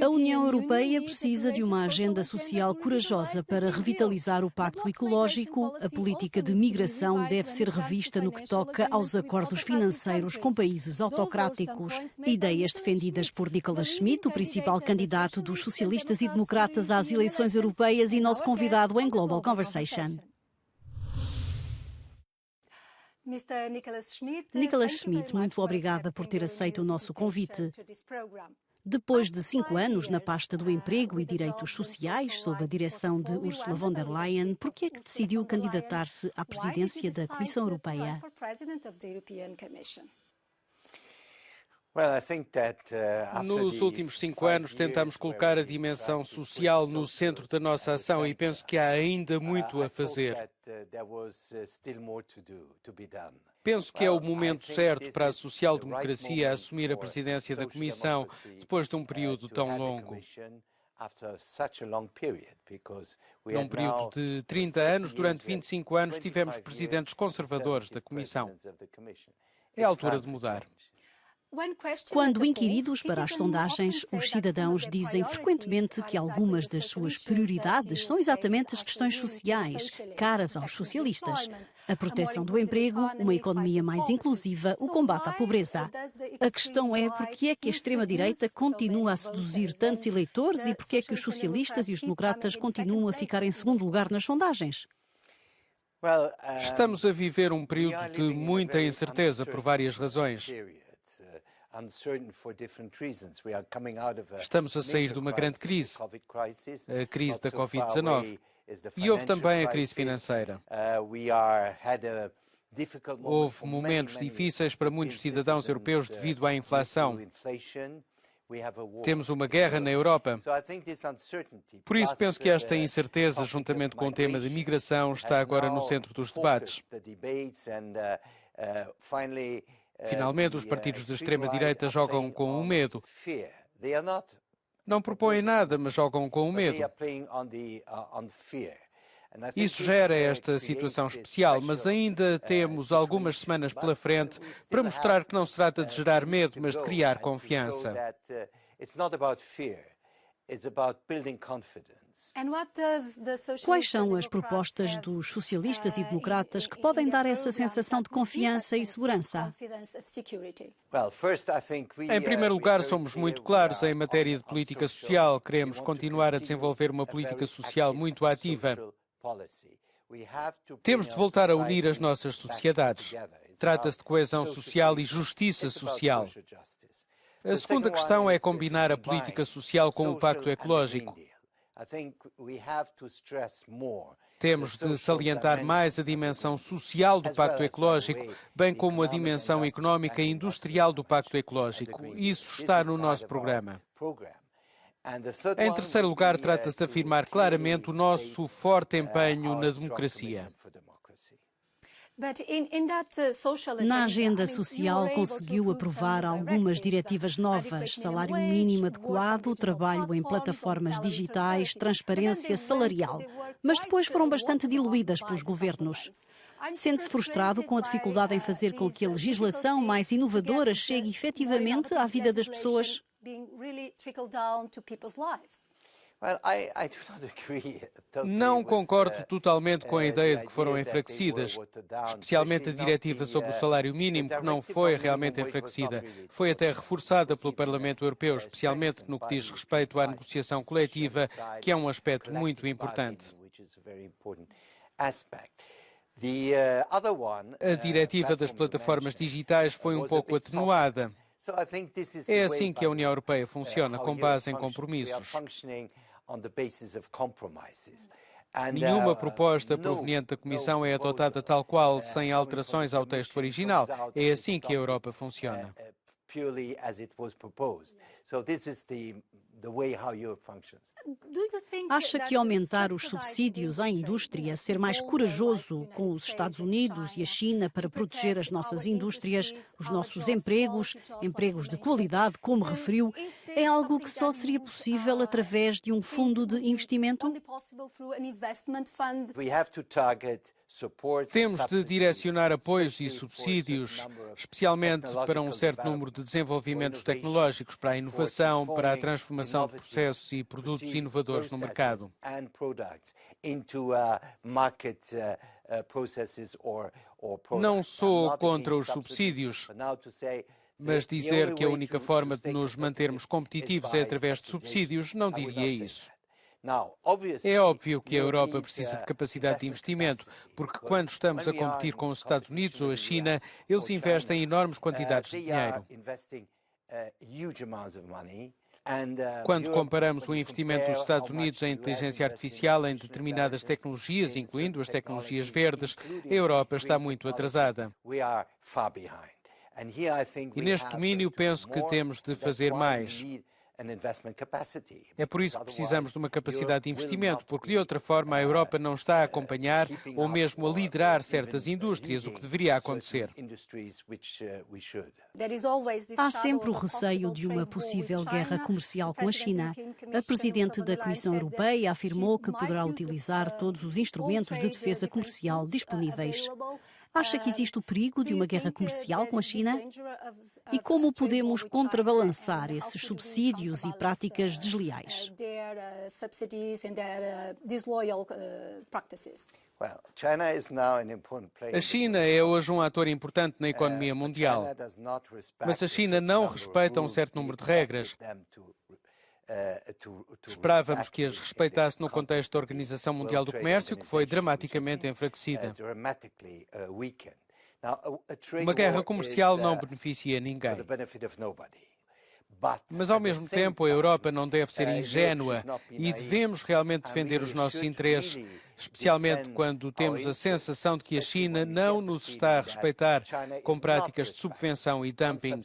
A União Europeia precisa de uma agenda social corajosa para revitalizar o pacto ecológico. A política de migração deve ser revista no que toca aos acordos financeiros com países autocráticos. Ideias defendidas por Nicolas Schmit, o principal candidato dos socialistas e democratas às eleições europeias e nosso convidado em Global Conversation. Nicolas Schmit, muito obrigada por ter aceito o nosso convite. Depois de 5 anos na pasta do Emprego e Direitos Sociais, sob a direção de Ursula von der Leyen, por que é que decidiu candidatar-se à presidência da Comissão Europeia? Nos últimos 5 anos tentamos colocar a dimensão social no centro da nossa ação e penso que há ainda muito a fazer. Penso que é o momento certo para a social-democracia assumir a presidência da Comissão depois de um período tão longo. Num período de 30 anos, durante 25 anos, tivemos presidentes conservadores da Comissão. É a altura de mudar. Quando inquiridos para as sondagens, os cidadãos dizem frequentemente que algumas das suas prioridades são exatamente as questões sociais, caras aos socialistas. A proteção do emprego, uma economia mais inclusiva, o combate à pobreza. A questão é porque é que a extrema-direita continua a seduzir tantos eleitores e porque é que os socialistas e os democratas continuam a ficar em segundo lugar nas sondagens. Estamos a viver um período de muita incerteza por várias razões. Estamos a sair de uma grande crise, a crise da Covid-19, e houve também a crise financeira. Houve momentos difíceis para muitos cidadãos europeus devido à inflação. Temos uma guerra na Europa. Por isso, penso que esta incerteza, juntamente com o tema da migração, está agora no centro dos debates. Finalmente, os partidos de extrema-direita jogam com o medo. Não propõem nada, mas jogam com o medo. Isso gera esta situação especial, mas ainda temos algumas semanas pela frente para mostrar que não se trata de gerar medo, mas de criar confiança. Quais são as propostas dos socialistas e democratas que podem dar essa sensação de confiança e segurança? Em primeiro lugar, somos muito claros em matéria de política social. Queremos continuar a desenvolver uma política social muito ativa. Temos de voltar a unir as nossas sociedades. Trata-se de coesão social e justiça social. A segunda questão é combinar a política social com o pacto ecológico. Temos de salientar mais a dimensão social do Pacto Ecológico, bem como a dimensão económica e industrial do Pacto Ecológico. Isso está no nosso programa. Em terceiro lugar, trata-se de afirmar claramente o nosso forte empenho na democracia. Na agenda social, conseguiu aprovar algumas diretivas novas: salário mínimo adequado, trabalho em plataformas digitais, transparência salarial. Mas depois foram bastante diluídas pelos governos. Sente-se frustrado com a dificuldade em fazer com que a legislação mais inovadora chegue efetivamente à vida das pessoas? Não concordo totalmente com a ideia de que foram enfraquecidas, especialmente a diretiva sobre o salário mínimo, que não foi realmente enfraquecida. Foi até reforçada pelo Parlamento Europeu, especialmente no que diz respeito à negociação coletiva, que é um aspecto muito importante. A diretiva das plataformas digitais foi um pouco atenuada. É assim que a União Europeia funciona, com base em compromissos. Nenhuma proposta proveniente da Comissão é adotada tal qual, sem alterações ao texto original. É assim que a Europa funciona. Acha que aumentar os subsídios à indústria, ser mais corajoso com os Estados Unidos e a China para proteger as nossas indústrias, os nossos empregos, empregos de qualidade, como referiu, é algo que só seria possível através de um fundo de investimento? Temos de direcionar apoios e subsídios, especialmente para um certo número de desenvolvimentos tecnológicos, para a inovação, para a transformação de processos e produtos inovadores no mercado. Não sou contra os subsídios, mas dizer que a única forma de nos mantermos competitivos é através de subsídios, não diria isso. É óbvio que a Europa precisa de capacidade de investimento, porque quando estamos a competir com os Estados Unidos ou a China, eles investem enormes quantidades de dinheiro. Quando comparamos o investimento dos Estados Unidos em inteligência artificial em determinadas tecnologias, incluindo as tecnologias verdes, a Europa está muito atrasada. E neste domínio penso que temos de fazer mais. É por isso que precisamos de uma capacidade de investimento, porque de outra forma a Europa não está a acompanhar ou mesmo a liderar certas indústrias, o que deveria acontecer. Há sempre o receio de uma possível guerra comercial com a China. A Presidente da Comissão Europeia afirmou que poderá utilizar todos os instrumentos de defesa comercial disponíveis. Acha que existe o perigo de uma guerra comercial com a China? E como podemos contrabalançar esses subsídios e práticas desleais? A China é hoje um ator importante na economia mundial, mas a China não respeita um certo número de regras. Esperávamos que as respeitasse no contexto da Organização Mundial do Comércio, que foi dramaticamente enfraquecida. Uma guerra comercial não beneficia ninguém. Mas, ao mesmo tempo, a Europa não deve ser ingênua e devemos realmente defender os nossos interesses, especialmente quando temos a sensação de que a China não nos está a respeitar com práticas de subvenção e dumping.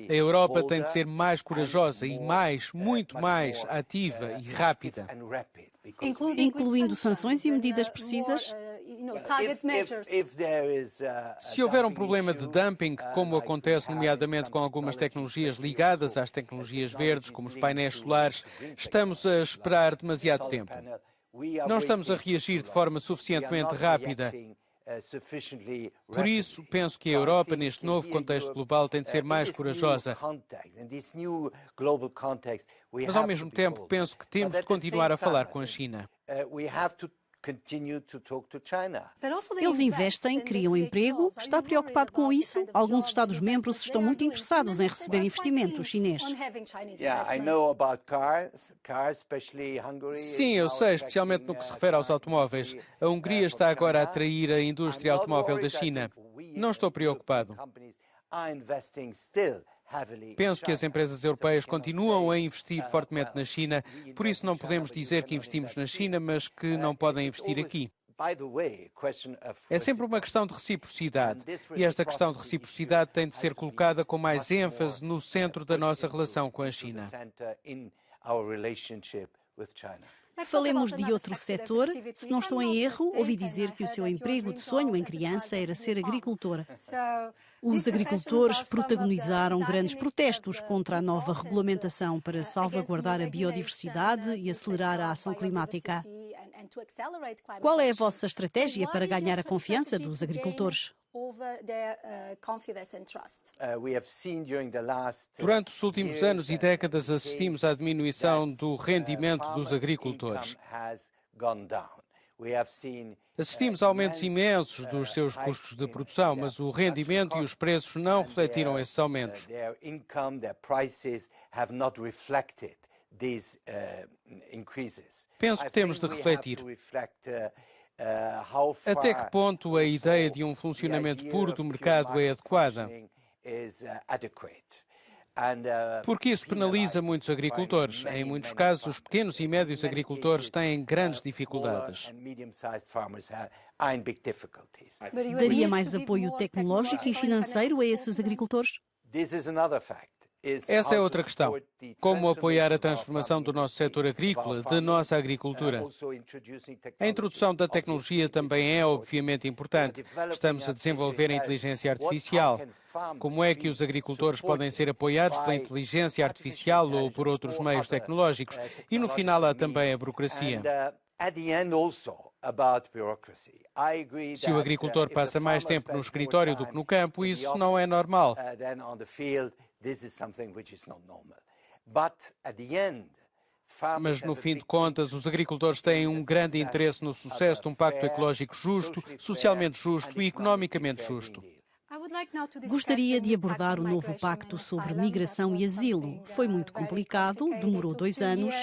A Europa tem de ser mais corajosa e muito mais ativa e rápida. Incluindo sanções e medidas precisas? Se houver um problema de dumping, como acontece nomeadamente com algumas tecnologias ligadas às tecnologias verdes, como os painéis solares, estamos a esperar demasiado tempo. Não estamos a reagir de forma suficientemente rápida. Por isso, penso que a Europa, neste novo contexto global, tem de ser mais corajosa. Mas, ao mesmo tempo, penso que temos de continuar a falar com a China. Eles investem, criam emprego. Está preocupado com isso? Alguns Estados-membros estão muito interessados em receber investimento chinês. Sim, eu sei, especialmente no que se refere aos automóveis. A Hungria está agora a atrair a indústria automóvel da China. Não estou preocupado. Penso que as empresas europeias continuam a investir fortemente na China, por isso não podemos dizer que investimos na China, mas que não podem investir aqui. É sempre uma questão de reciprocidade, e esta questão de reciprocidade tem de ser colocada com mais ênfase no centro da nossa relação com a China. Falemos de outro setor. Se não estou em erro, ouvi dizer que o seu emprego de sonho em criança era ser agricultor. Os agricultores protagonizaram grandes protestos contra a nova regulamentação para salvaguardar a biodiversidade e acelerar a ação climática. Qual é a vossa estratégia para ganhar a confiança dos agricultores? Durante os últimos anos e décadas assistimos à diminuição do rendimento dos agricultores. Assistimos a aumentos imensos dos seus custos de produção, mas o rendimento e os preços não refletiram esses aumentos. Penso que temos de refletir. Até que ponto a ideia de um funcionamento puro do mercado é adequada? Porque isso penaliza muitos agricultores. Em muitos casos, os pequenos e médios agricultores têm grandes dificuldades. Daria mais apoio tecnológico e financeiro a esses agricultores? Essa é outra questão. Como apoiar a transformação do nosso setor agrícola, da nossa agricultura? A introdução da tecnologia também é obviamente importante. Estamos a desenvolver a inteligência artificial. Como é que os agricultores podem ser apoiados pela inteligência artificial ou por outros meios tecnológicos? E no final há também a burocracia. Se o agricultor passa mais tempo no escritório do que no campo, isso não é normal. Mas, no fim de contas, os agricultores têm um grande interesse no sucesso de um pacto ecológico justo, socialmente justo e economicamente justo. Gostaria de abordar o novo pacto sobre migração e asilo. Foi muito complicado, demorou 2 anos.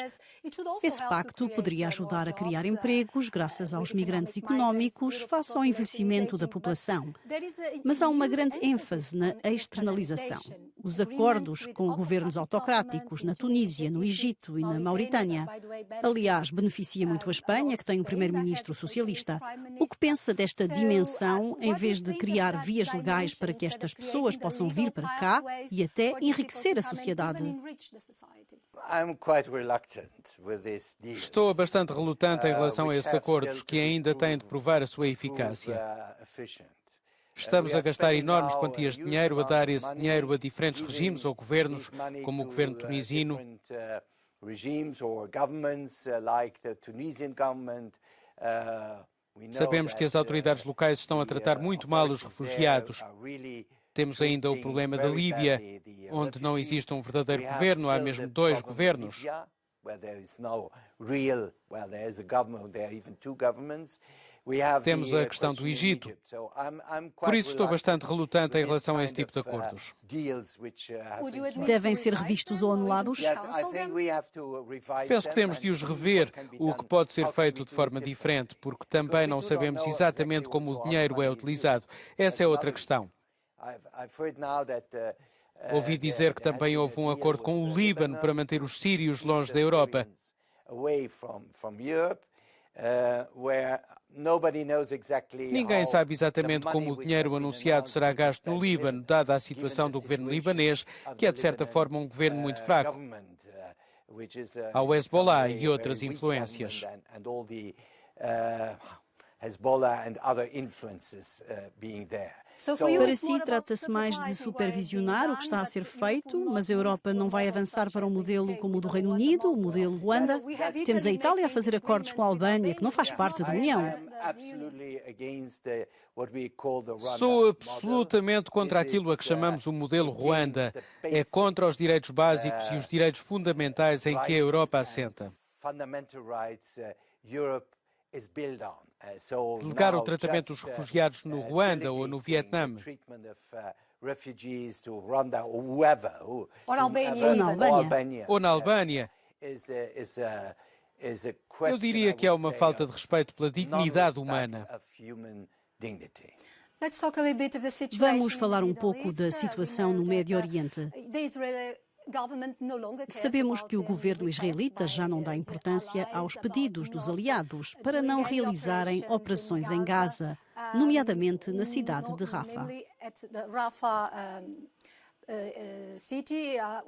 Esse pacto poderia ajudar a criar empregos graças aos migrantes económicos face ao envelhecimento da população. Mas há uma grande ênfase na externalização. Os acordos com governos autocráticos na Tunísia, no Egito e na Mauritânia. Aliás, beneficia muito a Espanha, que tem um primeiro-ministro socialista. O que pensa desta dimensão, em vez de criar vias legais para que estas pessoas possam vir para cá e até enriquecer a sociedade? Estou bastante relutante em relação a esses acordos, que ainda têm de provar a sua eficácia. Estamos a gastar enormes quantias de dinheiro, a dar esse dinheiro a diferentes regimes ou governos, como o governo tunisino. Sabemos que as autoridades locais estão a tratar muito mal os refugiados. Temos ainda o problema da Líbia, onde não existe um verdadeiro governo, há mesmo 2 governos. Temos a questão do Egito. Por isso estou bastante relutante em relação a esse tipo de acordos. Devem ser revistos ou anulados? Penso que temos de os rever, o que pode ser feito de forma diferente, porque também não sabemos exatamente como o dinheiro é utilizado. Essa é outra questão. Ouvi dizer que também houve um acordo com o Líbano para manter os sírios longe da Europa. Ninguém sabe exatamente como o dinheiro anunciado será gasto no Líbano, dada a situação do governo libanês, que é de certa forma um governo muito fraco. Há o Hezbollah e outras influências. Para si, trata-se mais de supervisionar o que está a ser feito, mas a Europa não vai avançar para um modelo como o do Reino Unido, o modelo Ruanda. Temos a Itália a fazer acordos com a Albânia, que não faz parte da União. Sou absolutamente contra aquilo a que chamamos o modelo Ruanda. É contra os direitos básicos e os direitos fundamentais em que a Europa assenta. Delegar o tratamento dos refugiados no Ruanda ou no Vietnã. Ou na Albânia. Eu diria que é uma falta de respeito pela dignidade humana. Vamos falar um pouco da situação no Médio Oriente. Sabemos que o governo israelita já não dá importância aos pedidos dos aliados para não realizarem operações em Gaza, nomeadamente na cidade de Rafah.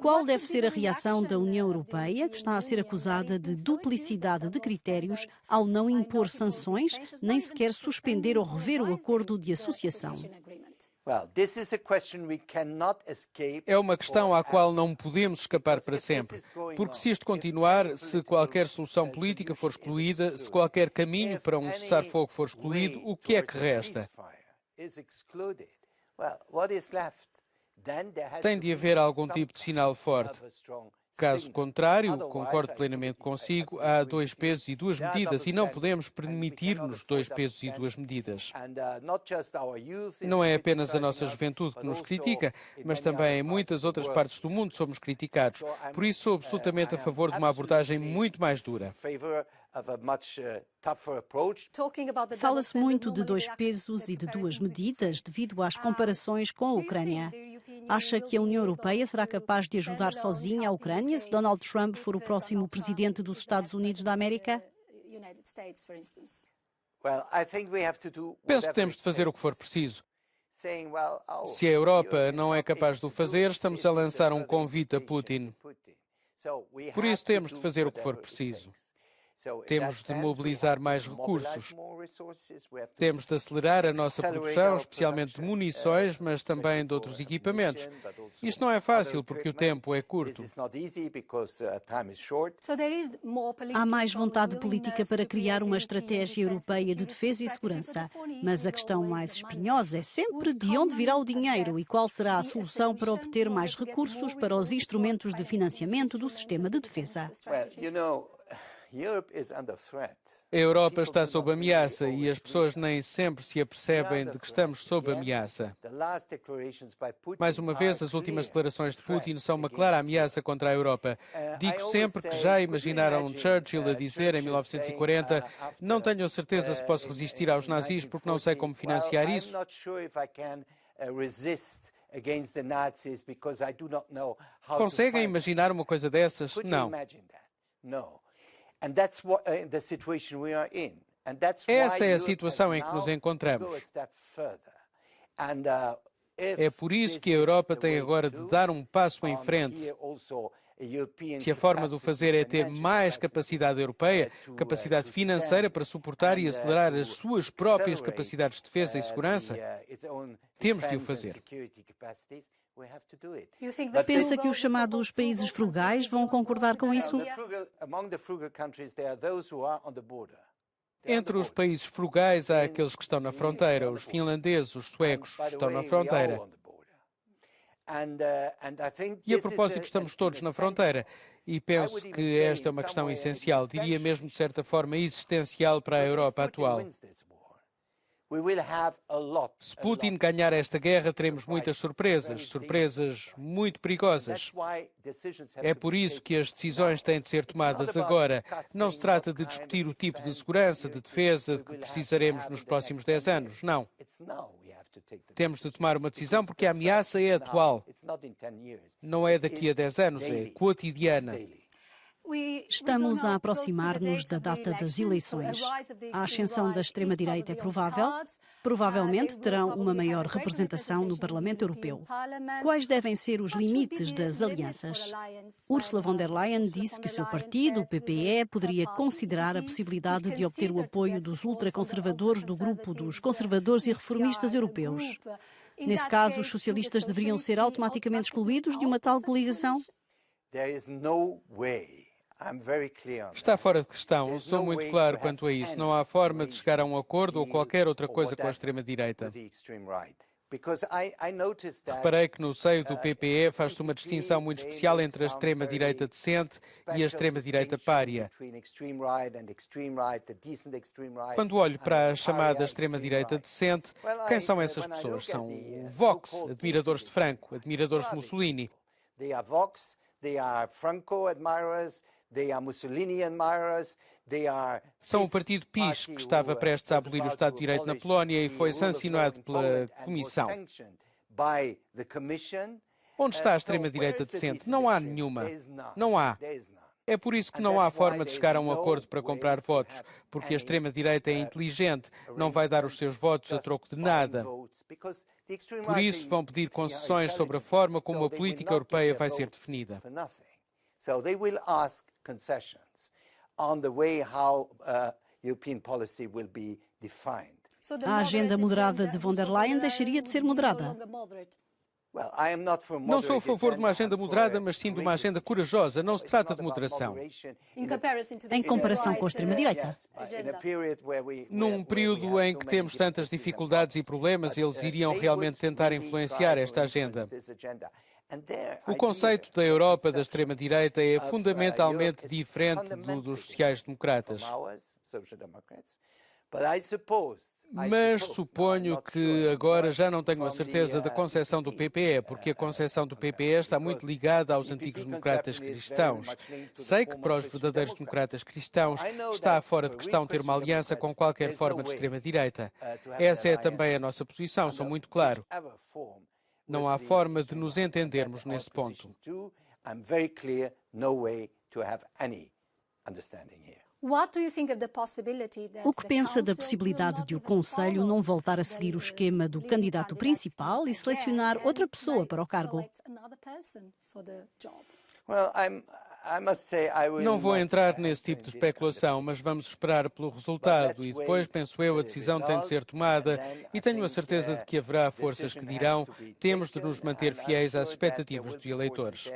Qual deve ser a reação da União Europeia, que está a ser acusada de duplicidade de critérios ao não impor sanções, nem sequer suspender ou rever o acordo de associação? É uma questão à qual não podemos escapar para sempre, porque se isto continuar, se qualquer solução política for excluída, se qualquer caminho para um cessar-fogo for excluído, o que é que resta? Tem de haver algum tipo de sinal forte. Caso contrário, concordo plenamente consigo, há 2 pesos e 2 medidas e não podemos permitir-nos 2 pesos e 2 medidas. Não é apenas a nossa juventude que nos critica, mas também em muitas outras partes do mundo somos criticados. Por isso sou absolutamente a favor de uma abordagem muito mais dura. Fala-se muito de 2 pesos e de 2 medidas devido às comparações com a Ucrânia. Acha que a União Europeia será capaz de ajudar sozinha a Ucrânia se Donald Trump for o próximo presidente dos Estados Unidos da América? Penso que temos de fazer o que for preciso. Se a Europa não é capaz de o fazer, estamos a lançar um convite a Putin. Por isso temos de fazer o que for preciso. Temos de mobilizar mais recursos. Temos de acelerar a nossa produção, especialmente de munições, mas também de outros equipamentos. Isto não é fácil porque o tempo é curto. Há mais vontade política para criar uma estratégia europeia de defesa e segurança. Mas a questão mais espinhosa é sempre de onde virá o dinheiro e qual será a solução para obter mais recursos para os instrumentos de financiamento do sistema de defesa. A Europa está sob ameaça e as pessoas nem sempre se apercebem de que estamos sob ameaça. Mais uma vez, as últimas declarações de Putin são uma clara ameaça contra a Europa. Digo sempre que já imaginaram Churchill a dizer em 1940: não tenho a certeza se posso resistir aos nazis porque não sei como financiar isso. Conseguem imaginar uma coisa dessas? Não. Essa é a situação em que nos encontramos. É por isso que a Europa tem agora de dar um passo em frente. Se a forma de o fazer é ter mais capacidade europeia, capacidade financeira para suportar e acelerar as suas próprias capacidades de defesa e segurança, temos de o fazer. Pensa que os chamados países frugais vão concordar com isso? Entre os países frugais há aqueles que estão na fronteira. Os finlandeses, os suecos estão na fronteira. E a propósito, estamos todos na fronteira. E penso que esta é uma questão essencial, diria mesmo de certa forma existencial para a Europa atual. Se Putin ganhar esta guerra, teremos muitas surpresas, surpresas muito perigosas. É por isso que as decisões têm de ser tomadas agora. Não se trata de discutir o tipo de segurança, de defesa de que precisaremos nos próximos 10 anos. Não. Temos de tomar uma decisão porque a ameaça é atual. Não é daqui a 10 anos, é cotidiana. Estamos a aproximar-nos da data das eleições. A ascensão da extrema-direita é provável. Provavelmente terão uma maior representação no Parlamento Europeu. Quais devem ser os limites das alianças? Ursula von der Leyen disse que o seu partido, o PPE, poderia considerar a possibilidade de obter o apoio dos ultraconservadores do grupo dos conservadores e reformistas europeus. Nesse caso, os socialistas deveriam ser automaticamente excluídos de uma tal coligação? Está fora de questão. Sou muito claro quanto a isso. Não há forma de chegar a um acordo ou qualquer outra coisa com a extrema-direita. Reparei que no seio do PPE faz-se uma distinção muito especial entre a extrema-direita decente e a extrema-direita pária. Quando olho para a chamada extrema-direita decente, quem são essas pessoas? São o Vox, admiradores de Franco, admiradores de Mussolini. São o partido PiS, que estava prestes a abolir o Estado de Direito na Polónia e foi sancionado pela Comissão. Onde está a extrema-direita decente? Não há nenhuma. Não há. É por isso que não há forma de chegar a um acordo para comprar votos, porque a extrema-direita é inteligente, não vai dar os seus votos a troco de nada. Por isso vão pedir concessões sobre a forma como a política europeia vai ser definida. A agenda moderada de von der Leyen deixaria de ser moderada. Não sou a favor de uma agenda moderada, mas sim de uma agenda corajosa. Não se trata de moderação. Em comparação com a extrema-direita. Num período em que temos tantas dificuldades e problemas, eles iriam realmente tentar influenciar esta agenda. O conceito da Europa da extrema-direita é fundamentalmente diferente do dos sociais-democratas. Mas suponho que agora já não tenho a certeza da concepção do PPE, porque a concepção do PPE está muito ligada aos antigos democratas cristãos. Sei que para os verdadeiros democratas cristãos está fora de questão ter uma aliança com qualquer forma de extrema-direita. Essa é também a nossa posição, sou muito claro. Não há forma de nos entendermos nesse ponto. O que pensa da possibilidade de o Conselho não voltar a seguir o esquema do candidato principal e selecionar outra pessoa para o cargo? Não vou entrar nesse tipo de especulação, mas vamos esperar pelo resultado e depois, penso eu, a decisão tem de ser tomada e tenho a certeza de que haverá forças que dirão temos de nos manter fiéis às expectativas dos eleitores.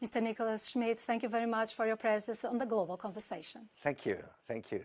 Mr. Nicholas Schmid, thank you very much for your presence on the Global Conversation. Thank you. Thank you.